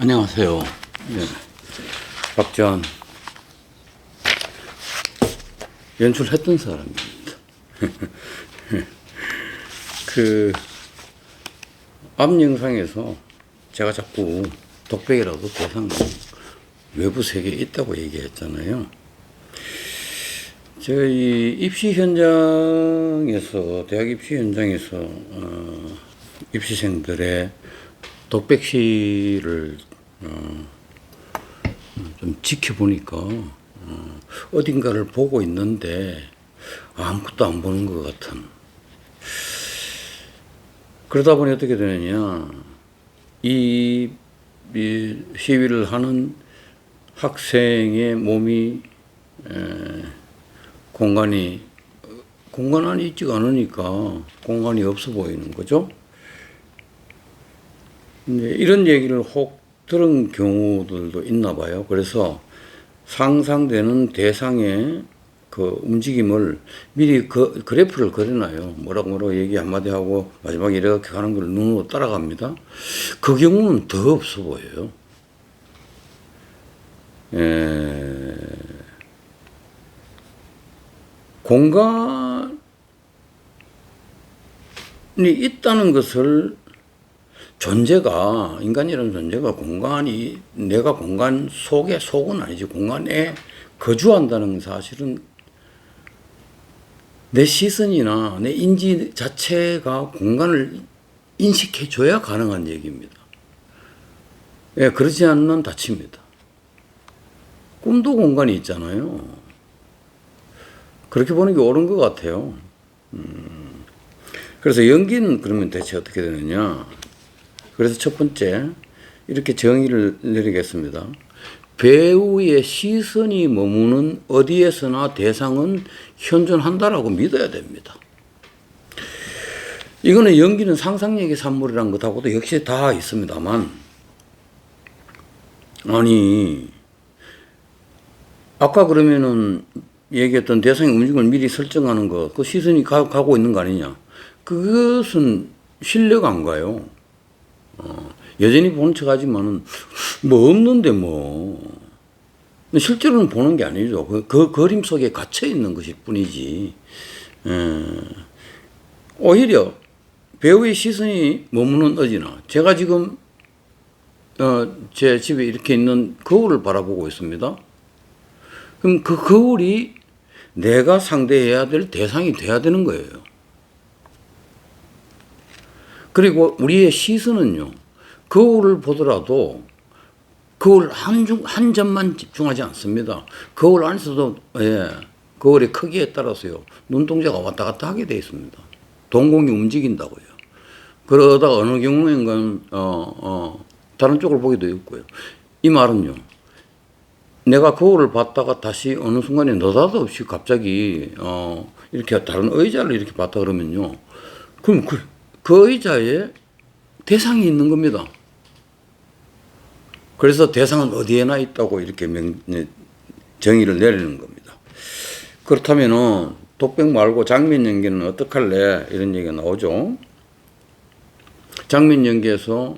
안녕하세요. 네. 박지원 연출했던 사람입니다. 앞 영상에서 제가 자꾸 독백이라도 대상은 외부 세계에 있다고 얘기했잖아요. 저희 입시 현장에서, 대학 입시 현장에서 입시생들의 독백시를 좀 지켜보니까 어딘가를 보고 있는데 아무것도 안 보는 것 같은. 그러다 보니 어떻게 되느냐, 이 시위를 하는 학생의 몸이 공간 안에 있지가 않으니까 공간이 없어 보이는 거죠. 이런 얘기를 혹 들은 경우들도 있나 봐요. 그래서 상상되는 대상의 그 움직임을 미리 그래프를 그려놔요. 뭐라고 얘기 한마디 하고 마지막에 이렇게 가는 걸 눈으로 따라갑니다. 그 경우는 더 없어 보여요. 공간이 있다는 것을, 인간이라는 존재가 내가 공간 속은 아니지, 공간에 거주한다는 사실은 내 시선이나 내 인지 자체가 공간을 인식해줘야 가능한 얘기입니다. 그러지 않으면 다칩니다. 꿈도 공간이 있잖아요. 그렇게 보는 게 옳은 것 같아요. 그래서 연기는 그러면 대체 어떻게 되느냐. 그래서 첫 번째, 이렇게 정의를 내리겠습니다. 배우의 시선이 머무는 어디에서나 대상은 현존한다라고 믿어야 됩니다. 이거는 연기는 상상력의 산물이라는 것하고도 역시 다 있습니다만, 아니, 아까 그러면은 얘기했던 대상의 움직임을 미리 설정하는 거, 그 시선이 가고 있는 거 아니냐. 그것은 신뢰가 안 가요. 여전히 보는 척 하지만은, 없는데 실제로는 보는 게 아니죠. 그 그림 속에 갇혀 있는 것일 뿐이지. 오히려 배우의 시선이 머무는 어디나, 제가 지금, 제 집에 이렇게 있는 거울을 바라보고 있습니다. 그럼 그 거울이 내가 상대해야 될 대상이 돼야 되는 거예요. 그리고 우리의 시선은요, 거울을 보더라도 거울 한 점만 집중하지 않습니다. 거울 안에서도, 거울의 크기에 따라서요, 눈동자가 왔다 갔다 하게 되어 있습니다. 동공이 움직인다고요. 그러다가 어느 경우에는, 다른 쪽을 보기도 있고요. 이 말은요, 내가 거울을 봤다가 다시 어느 순간에 느닷없이 갑자기, 이렇게 다른 의자를 이렇게 봤다 그러면요, 그럼 그 의자에 대상이 있는 겁니다. 그래서 대상은 어디에나 있다고 이렇게 정의를 내리는 겁니다. 그렇다면은 독백 말고 장면 연기는 어떡할래? 이런 얘기가 나오죠. 장면 연기에서는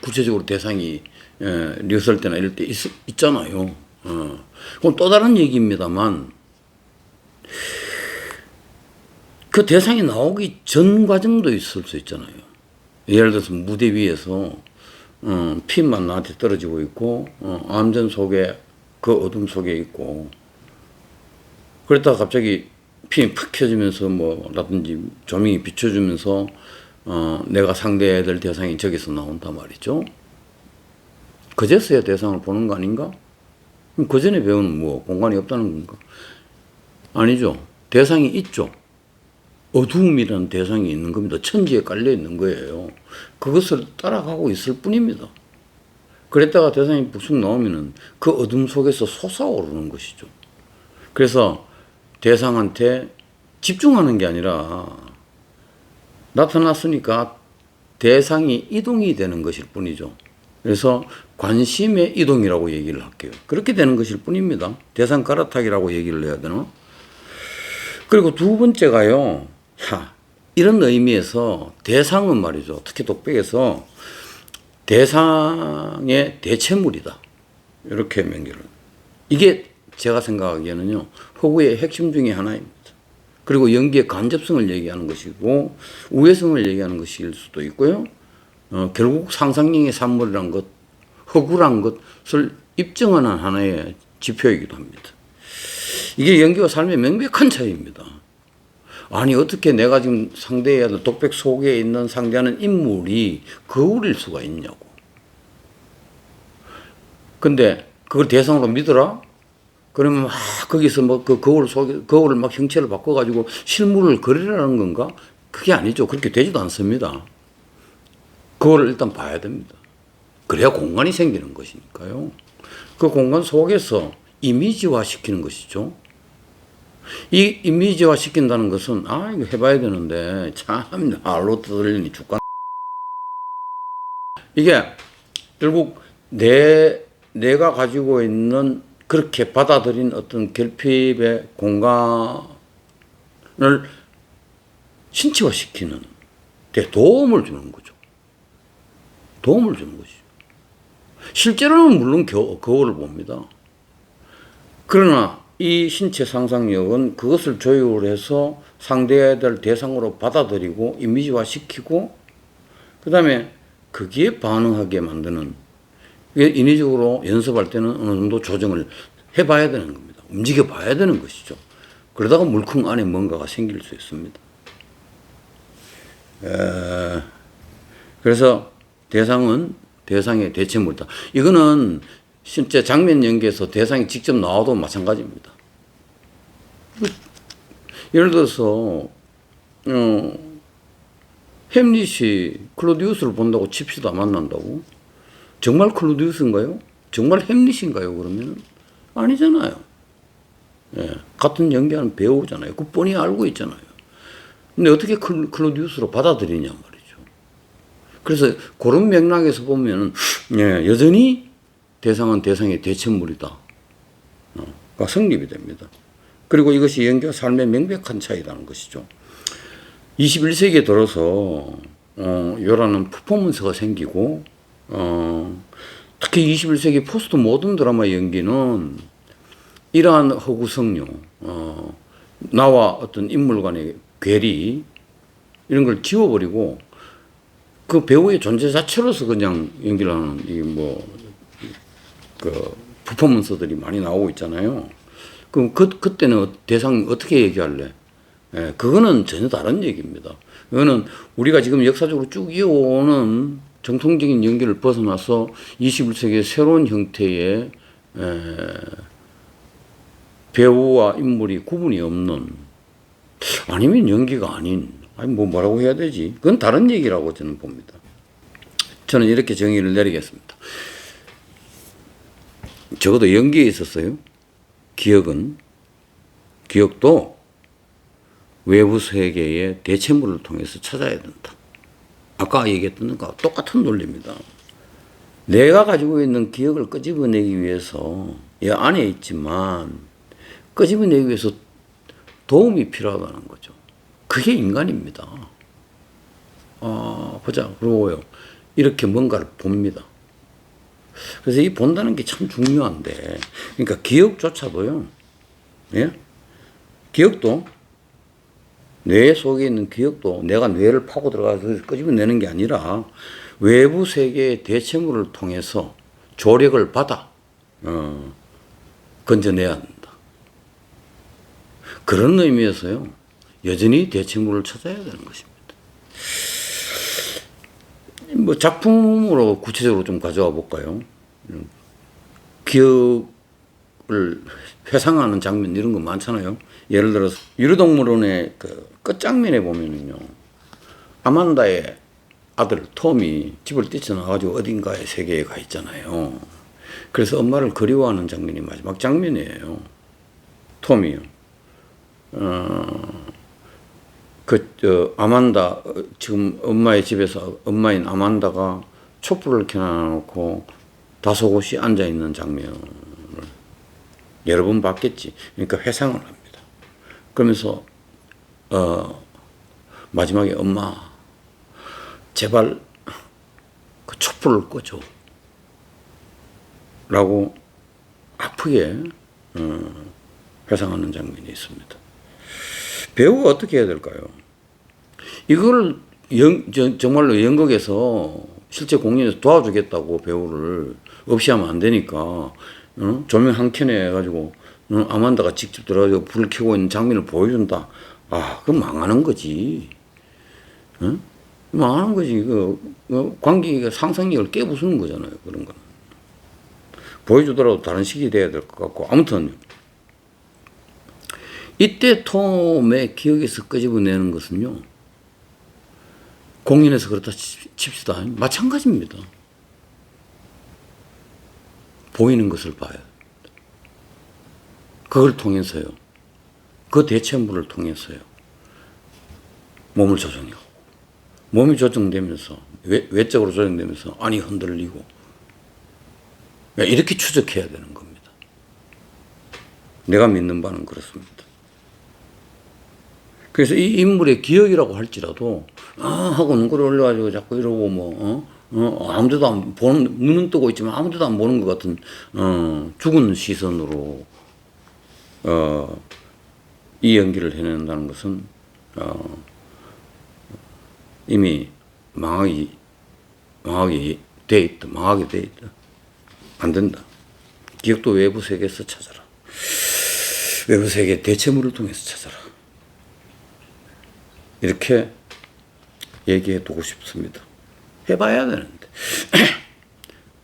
구체적으로 대상이 리허설 때나 이럴 때 있잖아요. 그건 또 다른 얘기입니다만, 그 대상이 나오기 전 과정도 있을 수 있잖아요. 예를 들어서 무대 위에서 핀만 나한테 떨어지고 있고, 암전 속에, 그 어둠 속에 있고, 그랬다가 갑자기 핀이 팍 켜지면서 라든지 조명이 비춰주면서, 내가 상대해야 될 대상이 저기서 나온단 말이죠. 그제서야 대상을 보는 거 아닌가? 그럼 그 전에 배우는 공간이 없다는 건가? 아니죠. 대상이 있죠. 어두움이라는 대상이 있는 겁니다. 천지에 깔려 있는 거예요. 그것을 따라가고 있을 뿐입니다. 그랬다가 대상이 북쑥 나오면은 그 어둠 속에서 솟아오르는 것이죠. 그래서 대상한테 집중하는 게 아니라, 나타났으니까 대상이 이동이 되는 것일 뿐이죠. 그래서 관심의 이동이라고 얘기를 할게요. 그렇게 되는 것일 뿐입니다. 대상 갈아타기라고 얘기를 해야 되나? 그리고 두 번째가요, 이런 의미에서 대상은 말이죠, 특히 독백에서 대상의 대체물이다. 이렇게 명기를. 이게 제가 생각하기에는요, 허구의 핵심 중에 하나입니다. 그리고 연기의 간접성을 얘기하는 것이고, 우회성을 얘기하는 것일 수도 있고요. 결국 상상력의 산물이란 것, 허구란 것을 입증하는 하나의 지표이기도 합니다. 이게 연기와 삶의 명백한 차이입니다. 아니, 어떻게 내가 지금 상대해야 될 독백 속에 있는 상대하는 인물이 거울일 수가 있냐고. 근데 그걸 대상으로 믿어라? 그러면 막 거기서 뭐 그 거울을 막 형체를 바꿔가지고 실물을 그리라는 건가? 그게 아니죠. 그렇게 되지도 않습니다. 그거를 일단 봐야 됩니다. 그래야 공간이 생기는 것이니까요. 그 공간 속에서 이미지화 시키는 것이죠. 이 이미지화 시킨다는 것은, 아, 이거 해봐야 되는데, 참, 알로 떠들리니 죽겠. 이게 결국 내가 가지고 있는 그렇게 받아들인 어떤 결핍의 공간을 신체화시키는 데 도움을 주는 거죠. 도움을 주는 것이죠. 실제로는 물론 거울을 봅니다. 그러나 이 신체 상상력은 그것을 조율해서 상대해야 될 대상으로 받아들이고 이미지화시키고 그 다음에 거기에 반응하게 만드는, 인위적으로 연습할 때는 어느 정도 조정을 해봐야 되는 겁니다. 움직여봐야 되는 것이죠. 그러다가 물컹 안에 뭔가가 생길 수 있습니다. 그래서 대상은 대상의 대체물이다. 이거는 실제 장면 연기에서 대상이 직접 나와도 마찬가지입니다. 예를 들어서 햄릿이 클로디우스를 본다고 칩시다. 만난다고. 정말 클로디우스인가요? 정말 햄릿인가요? 그러면 아니잖아요. 예, 같은 연기하는 배우잖아요. 그 뻔히 알고 있잖아요. 근데 어떻게 클로디우스로 받아들이냐 말이죠. 그래서 그런 맥락에서 보면 예, 여전히 대상은 대상의 대체물이다. 가 성립이 됩니다. 그리고 이것이 연기와 삶의 명백한 차이라는 것이죠. 21세기에 들어서 요라는 퍼포먼스가 생기고 특히 21세기 포스트 모던 드라마 연기는 이러한 허구성료, 나와 어떤 인물 간의 괴리 이런 걸 지워버리고 그 배우의 존재 자체로서 그냥 연기를 하는 그 퍼포먼스들이 많이 나오고 있잖아요. 그럼 그때는 대상 어떻게 얘기할래? 예, 그거는 전혀 다른 얘기입니다. 이거는 우리가 지금 역사적으로 쭉 이어오는 정통적인 연기를 벗어나서 21세기의 새로운 형태의 배우와 인물이 구분이 없는, 아니면 연기가 아닌, 아니 뭐라고 해야 되지? 그건 다른 얘기라고 저는 봅니다. 저는 이렇게 정의를 내리겠습니다. 적어도 연기에 있었어요. 기억도 외부 세계의 대체물을 통해서 찾아야 된다. 아까 얘기했던 것과 똑같은 논리입니다. 내가 가지고 있는 기억을 끄집어내기 위해서 이 안에 있지만 끄집어내기 위해서 도움이 필요하다는 거죠. 그게 인간입니다. 보자. 그러고요. 이렇게 뭔가를 봅니다. 그래서 이 본다는 게 참 중요한데, 그러니까 기억조차도요, 예? 기억도, 뇌 속에 있는 기억도 내가 뇌를 파고 들어가서 끄집어내는 게 아니라 외부 세계의 대체물을 통해서 조력을 받아, 건져내야 한다. 그런 의미에서요, 여전히 대체물을 찾아야 되는 것입니다. 뭐 작품으로 구체적으로 좀 가져와 볼까요? 기억을 회상하는 장면 이런 거 많잖아요. 예를 들어서 유료동물원의 그 끝장면에 보면은요, 아만다의 아들 톰이 집을 뛰쳐나와가지고 어딘가의 세계에 가 있잖아요. 그래서 엄마를 그리워하는 장면이 마지막 장면이에요. 톰이요. 아만다, 지금 엄마의 집에서 엄마인 아만다가 촛불을 켜놔놓고 다소곳이 앉아있는 장면을 여러 번 봤겠지. 그러니까 회상을 합니다. 그러면서, 마지막에 엄마, 제발 그 촛불 촛불을 꺼줘. 라고 아프게 회상하는 장면이 있습니다. 배우가 어떻게 해야 될까요? 이걸 정말로 연극에서 실제 공연에서 도와주겠다고 배우를 없이 하면 안 되니까 조명 한 켠에 해가지고 아만다가 직접 들어가서 불 켜고 있는 장면을 보여준다. 아, 그건 망하는 거지. 망하는 거지. 관객의 상상력을 깨부수는 거잖아요. 그런 거는. 보여주더라도 다른 식이 돼야 될 것 같고. 아무튼 이때 톰의 기억에서 끄집어내는 것은요. 공연에서 그렇다 칩시다. 마찬가지입니다. 보이는 것을 봐요. 그걸 통해서요. 그 대체물을 통해서요. 몸을 조정하고. 몸이 조정되면서 외적으로 조정되면서 안이 흔들리고 이렇게 추적해야 되는 겁니다. 내가 믿는 바는 그렇습니다. 그래서 이 인물의 기억이라고 할지라도 하고 눈꼬리 올려가지고 자꾸 이러고 아무데도 안 보는, 눈은 뜨고 있지만 아무데도 안 보는 것 같은 죽은 시선으로 이 연기를 해낸다는 것은 이미 망하게 돼 있다. 안 된다. 기억도 외부 세계에서 찾아라. 외부 세계 대체물을 통해서 찾아라. 이렇게 얘기해 두고 싶습니다. 해봐야 되는데.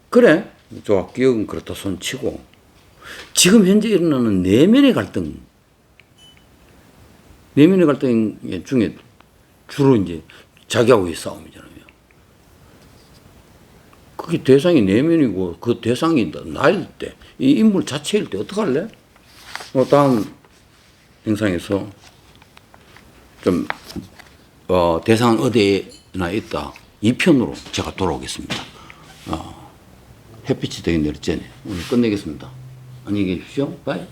그래, 좋아. 기억은 그렇다 손 치고. 지금 현재 일어나는 내면의 갈등 중에 주로 이제 자기하고의 싸움이잖아요. 그게 대상이 내면이고 그 대상이 나일 때, 이 인물 자체일 때 어떡할래? 다음 영상에서 좀 대상은 어디에나 있다. 2편으로 제가 돌아오겠습니다. 햇빛이 되게 내렸잖아요. 오늘 끝내겠습니다. 안녕히 계십시오. 바이.